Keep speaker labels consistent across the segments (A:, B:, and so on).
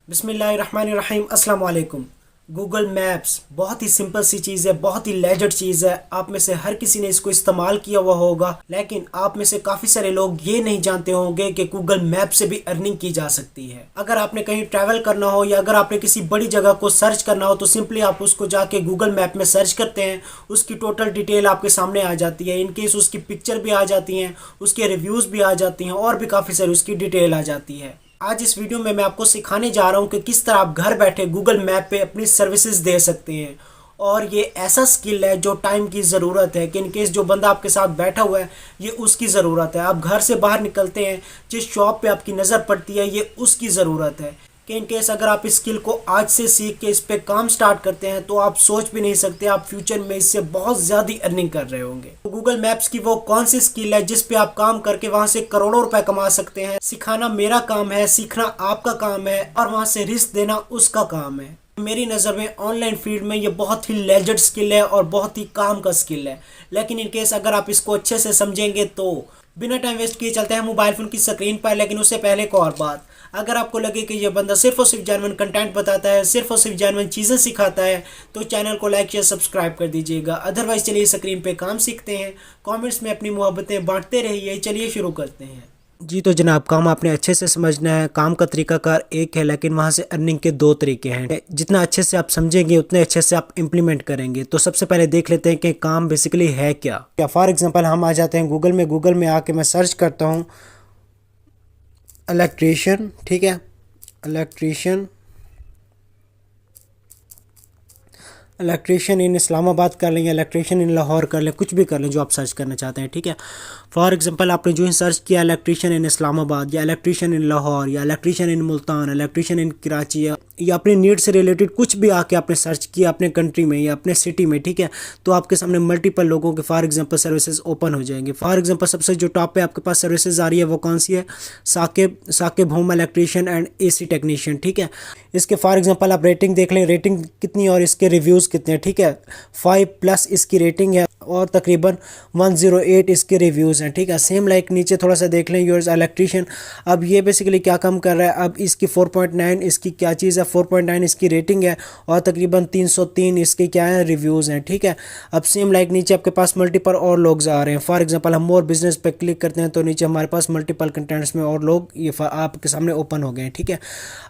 A: बिस्मिल्लाहिर्रहमानिर्रहीम अस्सलाम वालेकुम। गूगल मैप्स बहुत ही सिंपल सी चीज़ है, बहुत ही लेजर चीज़ है। आप में से हर किसी ने इसको इस्तेमाल किया हुआ होगा, लेकिन आप में से काफ़ी सारे लोग ये नहीं जानते होंगे कि गूगल मैप से भी अर्निंग की जा सकती है। अगर आपने कहीं ट्रैवल करना हो या अगर आपने किसी बड़ी जगह को सर्च करना हो तो सिंपली आप उसको जाके गूगल मैप में सर्च करते हैं, उसकी टोटल डिटेल आपके सामने आ जाती है। इनकेस उसकी पिक्चर भी आ जाती हैं, उसके रिव्यूज़ भी आ जाती हैं और भी काफ़ी सारी उसकी डिटेल आ जाती है। आज इस वीडियो में मैं आपको सिखाने जा रहा हूँ कि किस तरह आप घर बैठे गूगल मैप पे अपनी सर्विसेज दे सकते हैं। और ये ऐसा स्किल है जो टाइम की ज़रूरत है कि इनकेस जो बंदा आपके साथ बैठा हुआ है ये उसकी ज़रूरत है। आप घर से बाहर निकलते हैं, जिस शॉप पे आपकी नज़र पड़ती है ये उसकी ज़रूरत है। कि इनकेस अगर आप इस स्किल को आज से सीख के इस पे काम स्टार्ट करते हैं तो आप सोच भी नहीं सकते आप फ्यूचर में इससे बहुत ज़्यादा अर्निंग कर रहे होंगे। तो गूगल मैप्स की वो कौन सी स्किल है जिस पे आप काम करके वहां से करोड़ों रुपए कमा सकते हैं। सिखाना मेरा काम है, सीखना आपका काम है और वहां से रिस्क देना उसका काम है। मेरी नज़र में ऑनलाइन फील्ड में ये बहुत ही लेजेंड स्किल है और बहुत ही काम का स्किल है। लेकिन इनकेस अगर आप इसको अच्छे से समझेंगे तो बिना टाइम वेस्ट किए चलते हैं मोबाइल फ़ोन की स्क्रीन पर। लेकिन उससे पहले एक और बात, अगर आपको लगे कि ये बंदा सिर्फ और सिर्फ जेन्युइन कंटेंट बताता है, सिर्फ और सिर्फ जेन्युइन चीज़ें सिखाता है, तो चैनल को लाइक शेयर सब्सक्राइब कर दीजिएगा। अदरवाइज चलिए स्क्रीन पे काम सीखते हैं, कमेंट्स में अपनी मोहब्बतें बांटते रहिए। चलिए शुरू करते हैं। जी तो जनाब, काम आपने अच्छे से समझना है। काम का तरीकाकार एक है लेकिन वहाँ से अर्निंग के दो तरीके हैं। जितना अच्छे से आप समझेंगे उतने अच्छे से आप इम्प्लीमेंट करेंगे। तो सबसे पहले देख लेते हैं कि काम बेसिकली है क्या। फॉर एग्जांपल हम आ जाते हैं गूगल में आके मैं सर्च करता हूँ इलेक्ट्रीशियन, ठीक है, इलेक्ट्रीशियन इलेक्ट्रीशियन इन इस्लामाबाद कर लें या इलेक्ट्रीशियन इन लाहौर कर लें, कुछ भी कर लें जो आप सर्च करना चाहते हैं, ठीक है। फॉर एग्जांपल आपने जो ही सर्च किया इलेक्ट्रीशियन इन इस्लामाबाद या इलेक्ट्रीशियन इन लाहौर या इलेक्ट्रीशियन इन मुल्तान, इलेक्ट्रीशियन इन कराची या अपनी नीड से रिलेटेड कुछ भी आके आपने सर्च किया अपने कंट्री में या अपने सिटी में, ठीक है, तो आपके सामने मल्टीपल लोगों के फॉर एग्जांपल सर्विसेज ओपन हो जाएंगे। फॉर एग्जांपल सबसे जो टॉप पे आपके पास सर्विसेज आ रही है वो कौन सी है? Saqib home electrician and AC technician, ठीक है। इसके फॉर एग्जांपल आप रेटिंग देख लें, रेटिंग कितनी और इसके रिव्यूज़ कितने हैं, ठीक है। 5+ इसकी रेटिंग है और तकरीबन 108 इसके रिव्यूज़ हैं, ठीक है। सेम लाइक नीचे थोड़ा सा देख लें योर्स इलेक्ट्रीशियन। अब ये बेसिकली क्या काम कर रहा है, अब इसकी 4.9 इसकी क्या चीज़ है, 4.9 इसकी रेटिंग है और तकरीबन 303 इसके क्या है रिव्यूज़ हैं, ठीक है। अब सेम लाइक नीचे आपके पास मल्टीपल और लोग आ रहे हैं। फॉर एग्जांपल हम मोर बिजनेस पे क्लिक करते हैं तो नीचे हमारे पास मल्टीपल कंटेंट्स में और लोग ये आपके सामने ओपन हो गए हैं, ठीक है।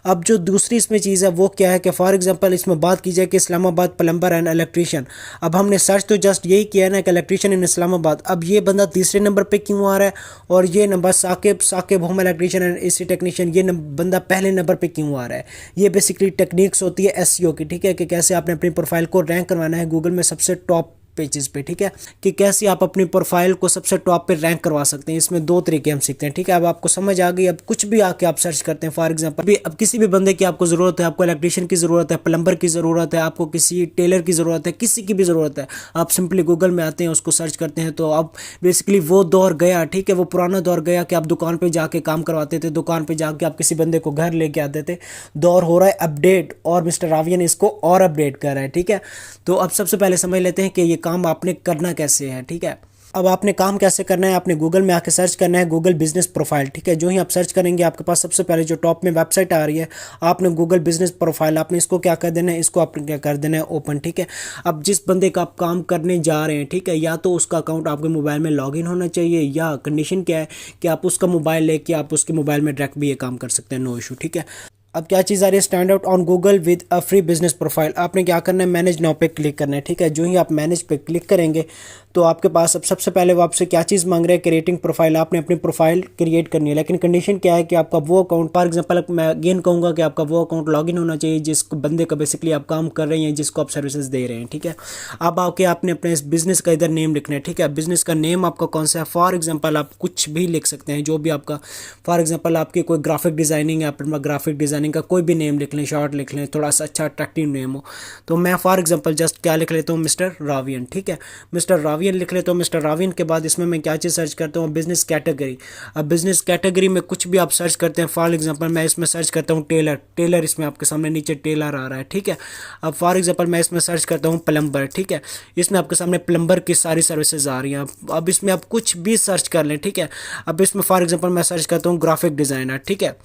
A: अब जो दूसरी इसमें चीज़ है वो क्या है कि फॉर एग्जांपल इसमें बात की जाए कि इस्लामाबाद प्लम्बर एंड इलेक्ट्रीशियन। अब हमने सर्च तो जस्ट यही किया है ना कि इलेक्ट्रीशियन इन इस्लामाबाद। अब ये बंदा तीसरे नंबर पे क्यों आ रहा है और ये number Saqib home electrician and AC technician ये बंदा पहले नंबर पे क्यों आ रहा है? ये बेसिकली टेक्निक्स होती है एसईओ की, ठीक है, कि कैसे आपने अपनी प्रोफाइल को रैंक करवाना है गूगल में सबसे टॉप पेजेस पे, ठीक है, कि कैसे आप अपनी प्रोफाइल को सबसे टॉप पे रैंक करवा सकते हैं। इसमें दो तरीके हम सीखते हैं, ठीक है। अब आपको समझ आ गई। अब कुछ भी आके आप सर्च करते हैं, फॉर एग्जांपल अब किसी भी बंदे की आपको ज़रूरत है, आपको इलेक्ट्रीशियन की ज़रूरत है, प्लम्बर की ज़रूरत है, आपको किसी टेलर की ज़रूरत है, किसी की भी ज़रूरत है, आप सिंपली गूगल में आते हैं, उसको सर्च करते हैं। तो अब बेसिकली वो दौर गया, ठीक है, वो पुराना दौर गया कि आप दुकान पर जाके काम करवाते थे, दुकान पर जाके आप किसी बंदे को घर लेके आते थे। दौर हो रहा है अपडेट और मिस्टर रावियन इसको और अपडेट कर रहा है, ठीक है। तो अब सबसे पहले समझ लेते हैं कि ये काम आपने करना कैसे है, ठीक है। अब आपने काम कैसे करना है, आपने गूगल में आके सर्च करना है गूगल बिजनेस प्रोफाइल, ठीक है। जो ही आप सर्च करेंगे आपके पास सबसे पहले जो टॉप में वेबसाइट आ रही है, आपने गूगल बिजनेस प्रोफाइल आपने इसको क्या कर देना है, इसको आपने क्या कर देना है ओपन, ठीक है। अब जिस बंदे का आप काम करने जा रहे हैं, ठीक है, या तो उसका अकाउंट आपके मोबाइल में लॉगिन होना चाहिए या कंडीशन क्या है कि आप उसका मोबाइल लेके आप उसके मोबाइल में डायरेक्ट भी ये काम कर सकते हैं, नो इशू, ठीक है। अब क्या चीज़ आ रही है, stand out on Google with a free business profile. आपने क्या करना है, मैनेज नाउ पे क्लिक करना है, ठीक है। जो ही आप मैनेज पे क्लिक करेंगे तो आपके पास अब सबसे पहले वो आपसे क्या चीज़ मांग रहे हैं, क्रिएटिंग प्रोफाइल। आपने अपनी प्रोफाइल क्रिएट करनी है, लेकिन कंडीशन क्या है कि आपका वो अकाउंट, फॉर एग्जांपल मैं अगेन कहूँगा कि आपका वो अकाउंट लॉगिन होना चाहिए जिस बंदे का बेसिकली आप काम कर रहे हैं, जिसको आप सर्विसेज दे रहे हैं, ठीक है। अब आके आपने अपने इस बिजनेस का इधर नेम लिखना है, ठीक है। बिजनेस का नेम आपका कौन सा है, फॉर एग्जाम्पल आप कुछ भी लिख सकते हैं, जो भी आपका, फॉर एग्जाम्पल आपकी कोई ग्राफिक डिज़ाइनिंग है, अपना ग्राफिक डिज़ाइनिंग का कोई भी नेम लिख लें, शॉर्ट लिख लें, थोड़ा सा अच्छा अट्रैक्टिव नेम हो। तो मैं फॉर एग्जांपल जस्ट क्या लिख लेता हूँ, मिस्टर रावियन, ठीक है। मिस्टर रावियन लिख लेता हूँ। मिस्टर रावियन के बाद इसमें मैं क्या चीज़ सर्च करता हूँ, बिजनेस कैटेगरी। अब बिजनेस कैटेगरी में कुछ भी आप सर्च करते हैं, फॉर एग्जांपल मैं इसमें सर्च करता हूँ टेलर इसमें आपके सामने नीचे टेलर आ रहा है, ठीक है। अब फॉर एग्जांपल मैं इसमें सर्च करता हूँ प्लम्बर, ठीक है, इसमें आपके सामने प्लम्बर की सारी सर्विसेज आ रही हैं। अब इसमें आप कुछ भी सर्च कर लें, ठीक है। अब इसमें फॉर एग्जांपल मैं सर्च करता हूँ ग्राफिक डिज़ाइनर, ठीक है,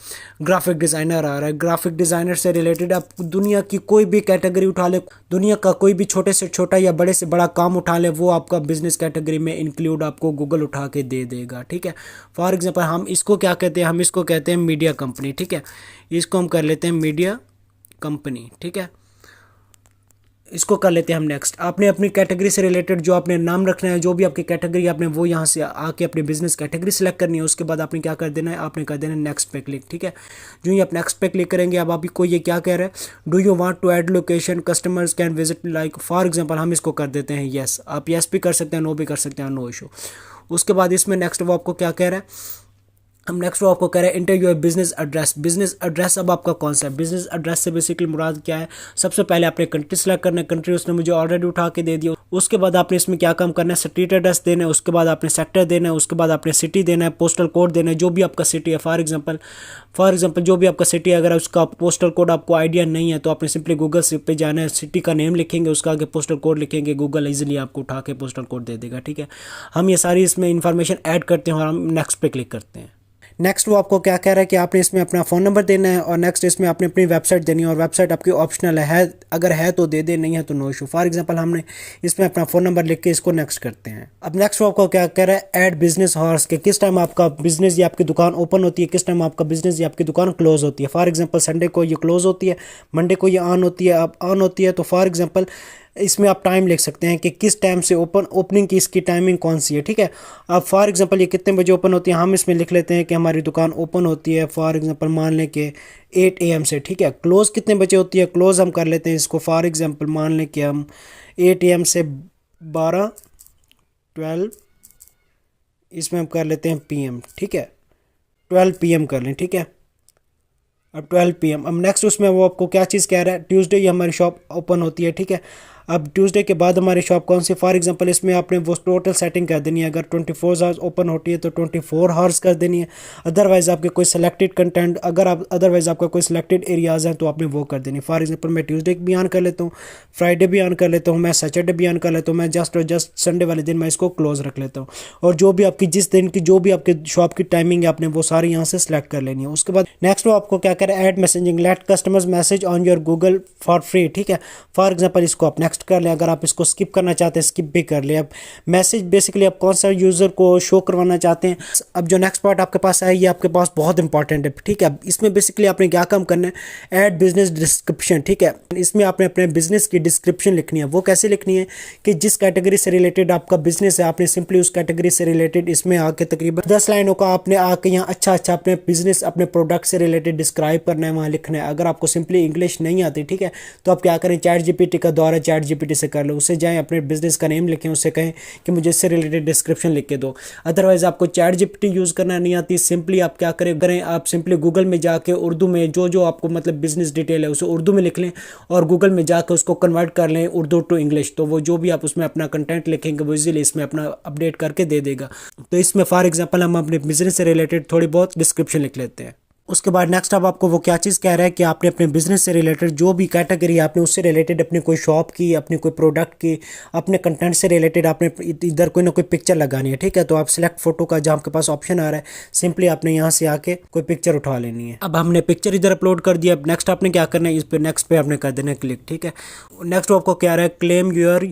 A: ग्राफिक डिज़ाइनर आ रहा रहा है। ग्राफिक डिज़ाइनर से रिलेटेड आप दुनिया की कोई भी कैटेगरी उठा ले, दुनिया का कोई भी छोटे से छोटा या बड़े से बड़ा काम उठा ले, वो आपका बिजनेस कैटेगरी में इंक्लूड आपको गूगल उठा के दे देगा, ठीक है। फॉर एग्जांपल हम इसको क्या कहते हैं, हम इसको कहते हैं मीडिया कंपनी, ठीक है। इसको हम कर लेते हैं मीडिया कंपनी, ठीक है। इसको कर लेते हैं हम नेक्स्ट। आपने अपनी कैटेगरी से रिलेटेड जो आपने नाम रखना है, जो भी आपकी कैटेगरी आपने वो यहाँ से आके अपनी बिजनेस कैटेगरी सेलेक्ट करनी है। उसके बाद आपने क्या कर देना है, आपने कर देना है नेक्स्ट पे क्लिक, ठीक है। जो ही आप नेक्स्ट पे क्लिक करेंगे, अब आपको ये क्या कह रहा है, do you want to add location customers can visit, like for example हम इसको कर देते हैं येस। आप येस भी कर सकते हैं, नो भी कर सकते हैं, नो इशू। उसके बाद इसमें नेक्स्ट वो आपको क्या कह रहा है, हम नेक्स्ट वो आपको कह रहे हैं inter your business address. Business address अब आपका कौन सा है, बिजनेस एड्रेस से बेसिकली मुराद क्या है, सबसे पहले आपने कंट्री सेलेक्ट करना है, कंट्री उसने मुझे ऑलरेडी उठा के दे दिया। उसके बाद आपने इसमें क्या काम करना है, स्ट्रीट एड्रेस देना है, उसके बाद आपने सेक्टर देना है, उसके बाद आपने सिटी देना है, पोस्टल कोड देना है, जो भी आपका सिटी है। फॉर एग्जांपल जो भी आपका सिटी है, अगर उसका पोस्टल कोड आपको आइडिया नहीं है तो आपने सिंपली गूगल से पे जाना है, सिटी का नेम लिखेंगे, उसका आगे पोस्टल कोड लिखेंगे, गूगल इजीली आपको उठा के पोस्टल कोड दे देगा, ठीक है। हम ये सारी इसमें इन्फॉर्मेशन ऐड करते हैं और हम नेक्स्ट पे क्लिक करते हैं। नेक्स्ट वो आपको क्या कह रहा है कि आपने इसमें अपना फ़ोन नंबर देना है और नेक्स्ट इसमें आपने अपनी वेबसाइट देनी है, और वेबसाइट आपकी ऑप्शनल है, अगर है तो दे दे, नहीं है तो नो इशू। फॉर एग्जांपल हमने इसमें अपना फ़ोन नंबर लिख के इसको नेक्स्ट करते हैं। अब नेक्स्ट वो आपको क्या कह रहा है, ऐड बिजनेस हॉर्स के किस टाइम आपका बिजनेस या आपकी दुकान ओपन होती है, किस टाइम आपका बिजनेस या आपकी दुकान क्लोज होती है। फॉर एग्जाम्पल संडे को ये क्लोज होती है, मंडे को ये ऑन होती है। अब ऑन होती है तो फॉर एग्जाम्पल इसमें आप टाइम लिख सकते हैं कि किस टाइम से ओपनिंग की इसकी टाइमिंग कौन सी है, ठीक है। अब फॉर एग्जांपल ये कितने बजे ओपन होती है, हम इसमें लिख लेते हैं कि हमारी दुकान ओपन होती है फॉर एग्जांपल मान लें कि 8 AM से, ठीक है। क्लोज़ कितने बजे होती है, क्लोज़ हम कर लेते हैं इसको फॉर एग्जांपल मान लें कि हम 8 AM से 12 इसमें हम कर लेते हैं PM, ठीक है। 12 PM कर लें, ठीक है। अब 12 PM। अब नेक्स्ट उसमें वो आपको क्या चीज़ कह रहा है, ट्यूसडे ये हमारी शॉप ओपन होती है, ठीक है। अब ट्यूसडे के बाद हमारी शॉप कौन सी, फॉर एग्जांपल इसमें आपने वो टोटल सेटिंग कर देनी है। अगर 24 आवर्स ओपन होती है तो 24 आवर्स कर देनी है। अदरवाइज़ आपके कोई सिलेक्टेड कंटेंट, अगर आप अदरवाइज़ आपका कोई सिलेक्टेड एरियाज़ हैं तो आपने वो कर देनी है। फॉर एग्जांपल मैं ट्यूसडे भी ऑन कर लेता हूँ, फ्राइडे भी ऑन कर लेता हूँ, मैं सैटरडे भी ऑन कर लेता हूँ, मैं जस्ट संडे वाले दिन मैं इसको क्लोज रख लेता हूँ। और जो भी आपकी जिस दिन की जो भी आपके शॉप की टाइमिंग है आपने वो सारी यहाँ से सिलेक्ट कर लेनी है। उसके बाद नेक्स्ट वो आपको क्या करें, add messaging, let customers message on your Google for free, ठीक है। फॉर एग्जांपल इसको आप नेक्स्ट कर लें, अगर आप इसको स्किप करना चाहते हैं स्किप भी कर ले। अब मैसेज बेसिकली आप कौन सा यूज़र को शो करवाना चाहते हैं। अब जो नेक्स्ट पार्ट आपके पास है ये आपके पास बहुत इंपॉर्टेंट है, ठीक है। इसमें बेसिकली आपने क्या काम करना है, ऐड बिजनेस डिस्क्रिप्शन, ठीक है। इसमें आपने अपने बिजनेस की डिस्क्रिप्शन लिखनी है। वो कैसे लिखनी है कि जिस कैटेगरी से रिलेटेड आपका बिजनेस है आपने सिंपली उस कैटेगरी से रिलेटेड इसमें आके तकरीबन 10 लाइनों का आपने आके यहाँ अच्छा अपने बिजनेस अपने प्रोडक्ट से रिलेटेड डिस्क्राइब करना है, वहाँ लिखना है। अगर आपको सिंपली इंग्लिश नहीं आती, ठीक है, तो आप क्या करें, चैट जीपीटी का द्वारा चैट जीपीटी से कर लो, उससे जाएं अपने बिजनेस का नेम लिखें, उससे कहें कि मुझे इससे रिलेटेड डिस्क्रिप्शन लिख के दो। अदरवाइज आपको चैट जीपीटी यूज़ करना नहीं आती, सिंपली आप क्या करें आप सिंपली गूगल में जाके उर्दू में जो आपको मतलब बिजनेस डिटेल है उसे उर्दू में लिख लें और गूगल में जाकर उसको कन्वर्ट कर लें उर्दू टू इंग्लिश। तो वो जो भी आप उसमें अपना कंटेंट लिखेंगे वो इजीली इसमें अपना अपडेट करके दे देगा। तो इसमें फॉर एग्जांपल हम अपने बिजनेस से रिलेटेड थोड़ी बहुत डिस्क्रिप्शन लिख लेते हैं। उसके बाद नेक्स्ट अब आपको वो क्या चीज़ कह रहा है कि आपने अपने बिजनेस से रिलेटेड जो भी कैटेगरी आपने उससे रिलेटेड अपनी कोई शॉप की, अपनी कोई प्रोडक्ट की, अपने कंटेंट से रिलेटेड आपने इधर कोई ना कोई पिक्चर लगानी है, ठीक है। तो आप सिलेक्ट फोटो का जहाँ आपके पास ऑप्शन आ रहा है सिंपली आपने यहाँ से आके कोई पिक्चर उठा लेनी है। अब हमने पिक्चर इधर अपलोड कर दिया। अब नेक्स्ट आपने क्या करना है, इस पर नेक्स्ट पे आपने कर देना है क्लिक, ठीक है। नेक्स्ट आपको क्या रहा है, claim your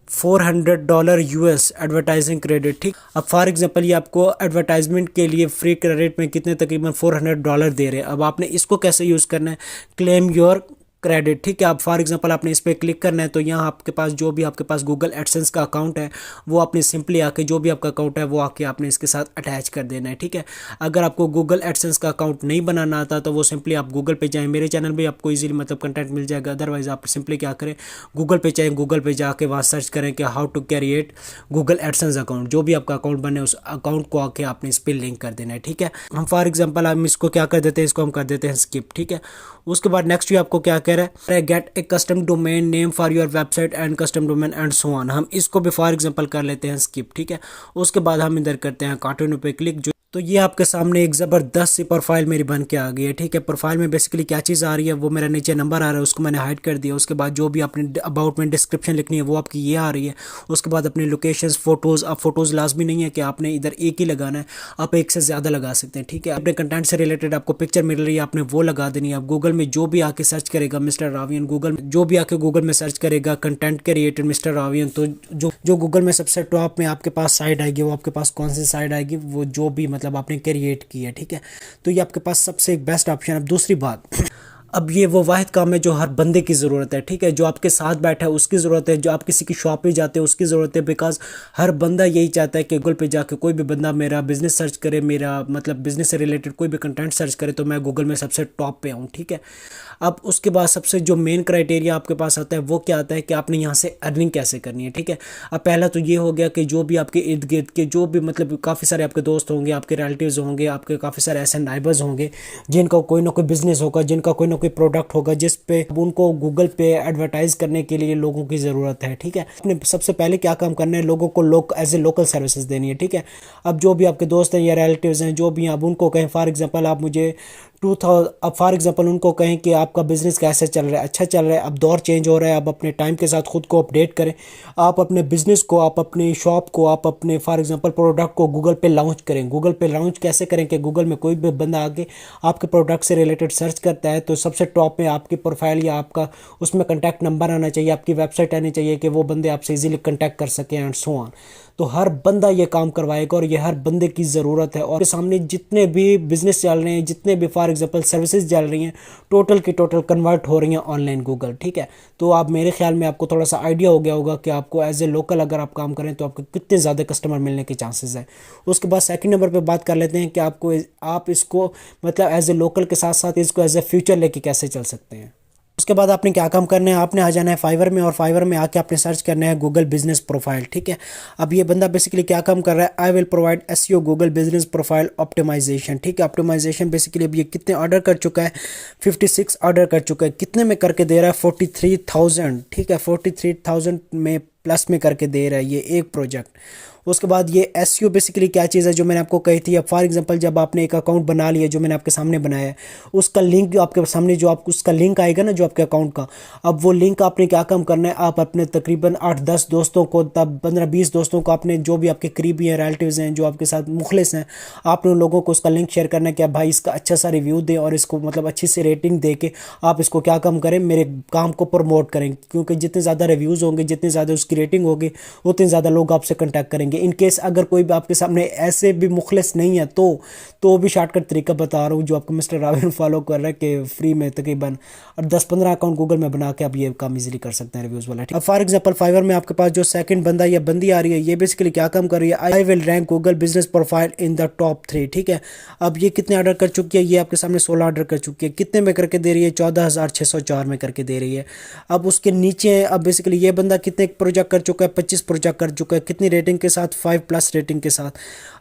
A: $400 US advertising credit, ठीक। अब फॉर एग्जांपल ये आपको एडवर्टाइजमेंट के लिए फ्री क्रेडिट में कितने तकरीबन $400 दे रहे हैं। अब आपने इसको कैसे यूज़ करना है, क्लेम योर क्रेडिट, ठीक है। आप फॉर एग्जांपल आपने इस पर क्लिक करना है तो यहाँ आपके पास जो भी आपके पास गूगल एडसेंस का अकाउंट है वो आपने सिंपली आके जो भी आपका अकाउंट है वो आके आपने इसके साथ अटैच कर देना है, ठीक है। अगर आपको गूगल एडसेंस का अकाउंट नहीं बनाना आता तो वो सिंपली आप गूगल पे जाएँ, मेरे चैनल पे आपको इजीली मतलब कंटेंट मिल जाएगा। अदरवाइज आप सिंपली क्या करें, गूगल पे जाएँ, गूगल पे जाके वहाँ सर्च करें कि how to create Google AdSense account. जो भी आपका अकाउंट बने उस अकाउंट को आके आपने इस पर लिंक कर देना है, ठीक है। हम फॉर एग्जाम्पल हम इसको क्या कर देते हैं, इसको हम कर देते हैं स्किप, ठीक है। उसके बाद नेक्स्ट भी आपको क्या कह रहा है, gate A custom domain name for your website and custom domain and so on. हम इसको भी फॉर एग्जांपल कर लेते हैं स्किप, ठीक है। उसके बाद हम इधर करते हैं कार्टून पे क्लिक। तो ये आपके सामने एक ज़बरदस्त सी प्रोफाइल मेरी बन के आ गई है, ठीक है। प्रोफाइल में बेसिकली क्या चीज़ आ रही है, वो मेरा नीचे नंबर आ रहा है, उसको मैंने हाइड कर दिया। उसके बाद जो भी आपने अबाउट में डिस्क्रिप्शन लिखनी है वो आपकी ये आ रही है। उसके बाद अपनी लोकेशंस, फ़ोटोज़, अब फ़ोटोज़ लाजमी नहीं है कि आपने इधर एक ही लगाना है, आप एक से ज़्यादा लगा सकते हैं, ठीक है। अपने कंटेंट से रिलेटेड आपको पिक्चर मिल रही है, आपने वो लगा देनी है। आप गूगल में जो भी आके सर्च करेगा मिस्टर रावियन, गूगल में सर्च करेगा कंटेंट क्रिएटर मिस्टर रावियन, तो जो गूगल में सबसे टॉप में आपके पास साइट आएगी, वो आपके पास कौन सी साइट आएगी, वो जो भी मतलब आपने क्रिएट की है, ठीक है। तो ये आपके पास सबसे एक बेस्ट ऑप्शन है। अब दूसरी बात, अब ये वो वाहिद काम है जो हर बंदे की ज़रूरत है, ठीक है। जो आपके साथ बैठा है उसकी ज़रूरत है, जो आप किसी की शॉप पे जाते हैं उसकी ज़रूरत है। बिकॉज हर बंदा यही चाहता है कि गूगल पे जाके कोई भी बंदा मेरा बिज़नेस सर्च करे, मेरा मतलब बिज़नेस से रिलेटेड कोई भी कंटेंट सर्च करे, तो मैं गूगल में सबसे टॉप पे आऊँ, ठीक है। अब उसके बाद सबसे जो मेन क्राइटेरिया आपके पास आता है वो क्या आता है कि आपने यहाँ से अर्निंग कैसे करनी है, ठीक है। अब पहला तो ये हो गया कि जो भी आपके इर्द गिर्द के जो भी मतलब काफ़ी सारे आपके दोस्त होंगे, आपके रिलेटिव्स होंगे, आपके काफ़ी सारे ऐसे नाइबर्स होंगे जिनका कोई ना कोई बिजनेस होगा, जिनका कोई ना कोई प्रोडक्ट होगा, जिस पे अब उनको गूगल पे एडवर्टाइज करने के लिए लोगों की ज़रूरत है, ठीक है। आपने सबसे पहले क्या काम करना है, लोगों को एज ए लोकल सर्विसेज देनी है, ठीक है। अब जो भी आपके दोस्त हैं या रिलेटिव्स हैं, जो भी आप उनको कहें, फॉर एग्जांपल आप मुझे 2000, अब फॉर एग्जांपल उनको कहें कि आपका बिज़नेस कैसे चल रहा है, अच्छा चल रहा है, अब दौर चेंज हो रहा है, अब अपने टाइम के साथ खुद को अपडेट करें। आप अपने बिज़नेस को, आप अपनी शॉप को, आप अपने फॉर एग्जांपल प्रोडक्ट को गूगल पे लॉन्च करें। गूगल पे लॉन्च कैसे करें कि गूगल में कोई भी बंदा आके आपके प्रोडक्ट से रिलेटेड सर्च करता है तो सबसे टॉप में आपकी प्रोफाइल या आपका उसमें कॉन्टैक्ट नंबर आना चाहिए, आपकी वेबसाइट आनी चाहिए कि वो बंदे आपसे इजीली कॉन्टैक्ट कर सकें एंड सो ऑन। तो हर बंदा ये काम करवाएगा और ये हर बंदे की ज़रूरत है। और सामने जितने भी बिजनेस चल रहे हैं, जितने भी फॉर एग्जांपल सर्विसेज चल रही हैं, टोटल की टोटल कन्वर्ट हो रही हैं ऑनलाइन गूगल, ठीक है। तो आप मेरे ख्याल में आपको थोड़ा सा आइडिया हो गया होगा कि आपको एज ए लोकल अगर आप काम करें तो आपको कितने ज़्यादा कस्टमर मिलने के चांसेस हैं। उसके बाद सेकंड नंबर पे बात कर लेते हैं कि आप इसको मतलब एज ए लोकल के साथ साथ इसको एज ए फ्यूचर लेके कैसे चल सकते हैं। उसके बाद आपने क्या काम करना है, आपने आ जाना है फाइवर में, और फाइवर में आके आपने सर्च करना है गूगल बिजनेस प्रोफाइल, ठीक है। अब ये बंदा बेसिकली क्या काम कर रहा है, I will provide SEO Google business profile optimisation, ठीक है। ऑप्टिमाइजेशन बेसिकली अब ये कितने ऑर्डर कर चुका है, 56 ऑर्डर कर चुका है। कितने में करके दे रहा है, 43,000, ठीक है। 43,000 में प्लस में करके दे रहा है ये एक प्रोजेक्ट। उसके बाद ये एसईओ बेसिकली क्या चीज़ है जो मैंने आपको कही थी। अब फॉर एग्जांपल जब आपने एक अकाउंट बना लिया जो मैंने आपके सामने बनाया है, उसका लिंक आपके सामने जो आपको उसका लिंक आएगा ना जो आपके अकाउंट का, अब वो लिंक आपने क्या काम करना है, आप अपने तकरीबन 8-10 दोस्तों को, तब 15-20 दोस्तों को, आपने जो भी आपके करीबी हैं, रिलेटिव्स हैं, जो आपके साथ मुखलिस हैं, आपने उन लोगों को उसका लिंक शेयर करना है कि भाई इसका अच्छा सा रिव्यू दें और इसको मतलब अच्छी सी रेटिंग दे के आप इसको क्या काम करें, मेरे काम को प्रमोट करें। क्योंकि जितने ज़्यादा रिव्यूज़ होंगे, जितनी ज़्यादा उसकी रेटिंग होगी, उतने ज़्यादा लोग आपसे कॉन्टैक्ट करेंगे। इन केस अगर कोई भी आपके सामने ऐसे भी मुखलिस नहीं है तो भी शॉर्टकट तरीका बता रहा हूँ जो आपको मिस्टर राविन फॉलो कर रहा है कि फ्री में तकरीबन और 10-15 अकाउंट गूगल में बना के आप ये काम इजीली कर सकते हैं रिव्यूज़ वाला। अब फॉर एग्जांपल फाइवर में आपके पास जो सेकंड बंदा या बंदी आ रही है, ये बेसिकली क्या काम कर रही है, I will rank Google business profile in the top 3, ठीक है। अब ये कितने ऑर्डर कर चुकी है, ये आपके सामने 16 ऑर्डर कर चुकी है। कितने में करके दे रही है, 14,604 में करके दे रही है। अब उसके नीचे अब बेसिकली ये बंदा कितने प्रोजेक्ट कर चुका है, 25 प्रोजेक्ट कर चुका है। कितनी रेटिंग के साथ, 5+ रेटिंग के साथ।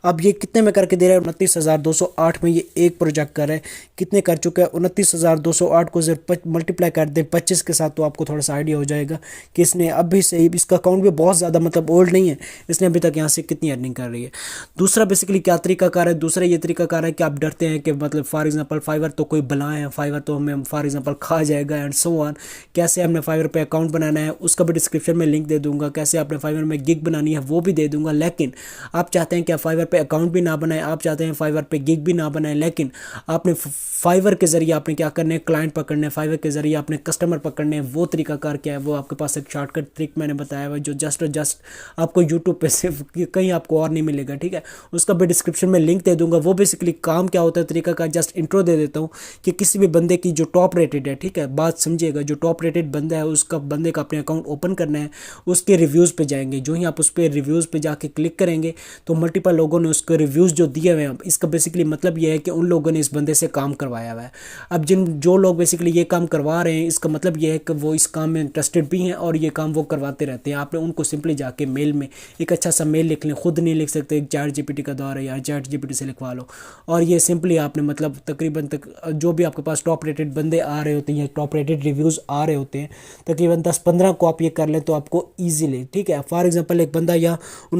A: अब ये कितने में करके दे रहा है, 29,208 में ये एक प्रोजेक्ट कर रहा है। कितने कर चुका है, 29,208 को जब मल्टीप्लाई कर दें 25 के साथ तो आपको थोड़ा सा आइडिया हो जाएगा कि इसने अभी से ही, इसका अकाउंट भी बहुत ज़्यादा मतलब ओल्ड नहीं है, इसने अभी तक यहाँ से कितनी अर्निंग कर रही है। दूसरा बेसिकली क्या तरीकाकार है, दूसरा ये तरीकाकार है कि आप डरते हैं कि मतलब फॉर एग्जांपल फाइवर तो कोई बलाएं है, फाइवर तो हमें फॉर एग्जांपल खा जाएगा एंड सो ऑन। कैसे हमने फाइवर पे अकाउंट बनाना है उसका भी डिस्क्रिप्शन में लिंक दे दूंगा, कैसे आपने फाइवर में गिग बनानी है वो भी दे दूंगा। लेकिन आप चाहते हैं कि आप फाइवर पे अकाउंट भी ना बनाएं, आप चाहते हैं फाइवर पे गिग भी ना बनाएं, लेकिन आपने फाइवर के जरिए आपने क्या करना है, क्लाइंट पकड़ने, फाइवर के जरिए आपने कस्टमर पकड़ने। वो तरीकाकार क्या है, वो आपके पास एक शॉर्टकट ट्रिक मैंने बताया हुआ जो जस्ट आपको यूट्यूब पे सिर्फ कहीं आपको और नहीं मिलेगा, ठीक है। उसका भी डिस्क्रिप्शन में लिंक दे दूंगा। वो बेसिकली काम क्या होता है, तरीका का जस्ट इंट्रो दे देता हूँ कि किसी भी बंदे की जो टॉप रेटेड है, ठीक है, बात समझिएगा, जो टॉप रेटेड बंदा है उसका बंदे का अपने अकाउंट ओपन करना है, उसके रिव्यूज़ पे जाएंगे। जो ही आप उस पर रिव्यूज़ पे जाके क्लिक करेंगे तो मल्टीपल लोगों ने उसके रिव्यूज़ जो दिए हुए हैं, इसका बेसिकली मतलब ये है कि उन लोगों ने इस बंदे से काम करवाया हुआ है। अब जो लोग बेसिकली ये काम करवा रहे हैं, इसका मतलब ये है कि वो इस काम में इंटरेस्टेड भी हैं और ये काम वो करवाते रहते हैं। आपने उनको सिंपली जाके मेल में एक अच्छा सा मेल लिख लें, खुद नहीं लिख सकते, एक चैट जीपीटी का दौर है या चैट जीपीटी से लिखवा लो। और ये सिंपली आपने मतलब तकरीबन जो भी आपके पास टॉप रेटेड बंदे आ रहे होते हैं या टॉप रेटेड रिव्यूज़ आ रहे होते हैं, तकरीबन 10-15 को आप ये कर लें तो आपको ईजीली, ठीक है। फॉर एग्जांपल एक बंदा या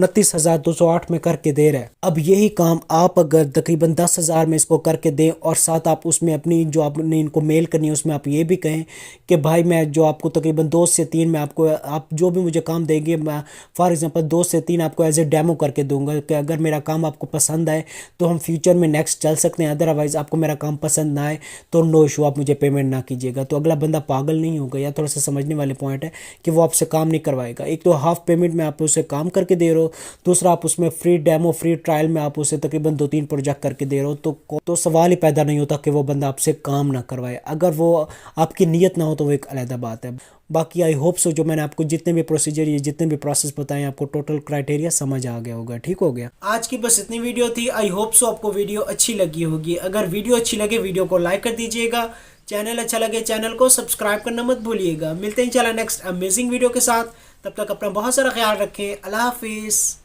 A: 29,208 में करके दे रहा है। अब यही काम आप अगर तकरीबन 10,000 में इसको करके दें और साथ आप उसमें अपनी जो आपने इनको मेल करनी है उसमें आप ये भी कहें कि भाई मैं जो आपको तकरीबन 2 से 3 में आपको आप जो भी मुझे काम देंगे मैं फॉर एग्जांपल 2 से 3 आपको एज ए डेमो करके दूंगा कि अगर मेरा काम आपको पसंद आए तो हम फ्यूचर में नेक्स्ट चल सकते हैं, अदरवाइज़ आपको मेरा काम पसंद ना आए तो नो इशू, आप मुझे पेमेंट ना कीजिएगा। तो अगला बंदा पागल नहीं होगा, या थोड़ा सा समझने वाले पॉइंट है कि वो आपसे काम नहीं करवाएगा। एक तो हाफ पेमेंट में आप उसे काम करके दे रहे हो, दूसरा आप उसमें फ्री डेमो फ्री ट्रायल में आप उसे तकरीबन 2-3 प्रोजेक्ट करके दे रहे हो, तो सवाल ही पैदा नहीं होता कि वो बंदा आपसे काम ना करवाए। अगर वो आपकी नीयत ना हो तो वो एक अलग बात है। बाकी आई होप सो जो मैंने आपको जितने भी प्रोसीजर ये जितने भी प्रोसेस बताए आपको टोटल क्राइटेरिया समझ आ गया होगा। ठीक हो गया, आज की बस इतनी वीडियो थी। आई होप सो आपको वीडियो अच्छी लगी होगी। अगर वीडियो अच्छी लगे वीडियो को लाइक कर दीजिएगा, चैनल अच्छा लगे चैनल को सब्सक्राइब करना मत भूलिएगा। मिलते हैं इंशाल्लाह नेक्स्ट अमेजिंग वीडियो के साथ, तब तक अपना बहुत सारा ख्याल रखें। अल्लाह हाफिज़।